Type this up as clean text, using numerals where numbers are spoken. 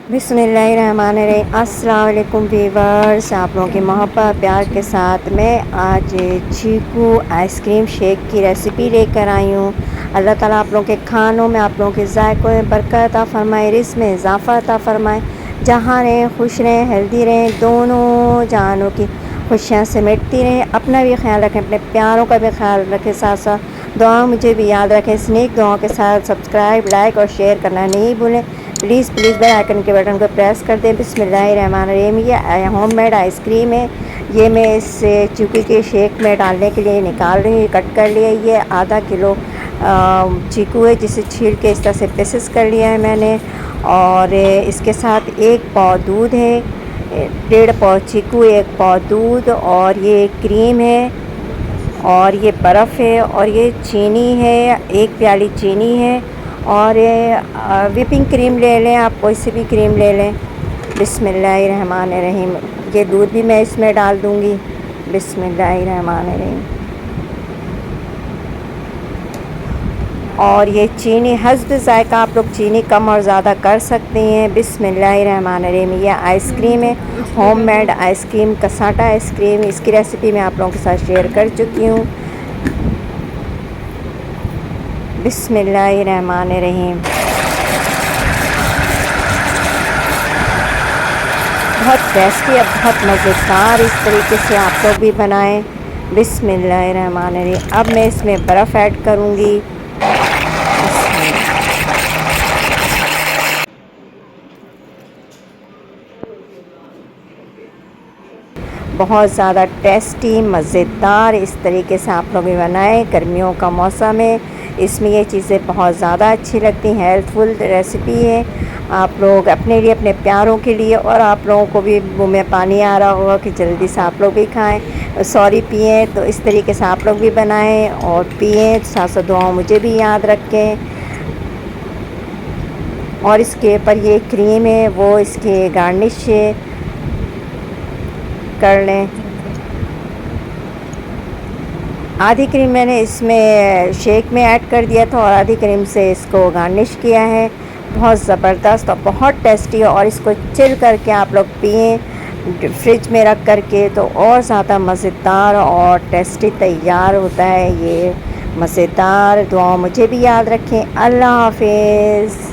बिस्मिल्लाहिर्रहमानिर्रहीम। अस्सलाम वालेकुम वीवर्स, आप लोगों की मोहब्बत प्यार के साथ मैं आज चीकू आइसक्रीम शेक की रेसिपी लेकर आई हूँ। अल्लाह ताला आप लोगों के खानों में, आप लोगों के ज़ायक़ों में बरकत अता फ़रमाए, रिज़्क़ में इज़ाफ़ा अता फ़रमाए। जहाँ रहें खुश रहें, हेल्दी रहें, दोनों जहानों की खुशियाँ समेटती रहें। अपना भी ख्याल रखें, अपने प्यारों का भी ख्याल रखें, साथ साथ दुआ मुझे भी याद रखें। स्नेक दुआओं के साथ सब्सक्राइब, लाइक और शेयर करना नहीं भूलें। प्लीज़ बेल आइकन के बटन को प्रेस कर दें। बिस्मिल्लाहिर्रहमानिर्रहीम। ये होममेड आइसक्रीम है। ये मैं इस चीकू के शेक में डालने के लिए निकाल रही हूँ। कट कर लिया। ये आधा किलो चीकू है, जिसे छील के इस तरह से पीसेस कर लिया है मैंने। और इसके साथ 1 पाव दूध है, 1.5 पाव चीकू, 1 पाव दूध, और ये क्रीम है, और ये बर्फ़ है, और ये चीनी है, 1 प्याली चीनी है, और व्हिपिंग क्रीम ले लें, आप कोई सी भी क्रीम ले लें। बिस्मिल्लाहिर्रहमानिर्रहीम। ये दूध भी मैं इसमें डाल दूँगी। बिस्मिल्लाहिर्रहमानिर्रहीम। और ये चीनी हस्ब ज़ायक़ा, आप लोग चीनी कम और ज़्यादा कर सकते हैं। बिस्मिल्लाहिर्रहमानिर्रहीम। ये आइसक्रीम है, होममेड आइसक्रीम, कसाटा आइसक्रीम। इसकी रेसिपी मैं आप लोगों के साथ शेयर कर चुकी हूँ। बिस्मिल्लाहिर्रहमानिर्रहीम। बहुत टेस्टी है, बहुत मज़ेदार। इस तरीके से आप लोग भी बनाएं। बिस्मिल्लाहिर्रहमानिर्रहीम। अब मैं इसमें बर्फ़ ऐड करूँगी। बहुत ज़्यादा टेस्टी, मज़ेदार। इस तरीके से आप लोग भी बनाएं। गर्मियों का मौसम है, इसमें ये चीज़ें बहुत ज़्यादा अच्छी लगती हैं। हेल्थफुल रेसिपी है। आप लोग अपने लिए, अपने प्यारों के लिए, और आप लोगों को भी मुँह में पानी आ रहा होगा कि जल्दी से आप लोग भी खाएं, सॉरी पिएँ। तो इस तरीके से आप लोग भी बनाएं और पिएँ। साथ साथ दुआ मुझे भी याद रखें। और इसके ऊपर ये क्रीम है, वो इसके गार्निश कर लें। आधी क्रीम मैंने इसमें शेक में ऐड कर दिया था, और आधी क्रीम से इसको गार्निश किया है। बहुत ज़बरदस्त और बहुत टेस्टी है। और इसको चिल करके आप लोग पिएँ फ्रिज में रख करके, तो और ज़्यादा मज़ेदार और टेस्टी तैयार होता है ये मज़ेदार। दुआ मुझे भी याद रखें। अल्लाह हाफ़िज़।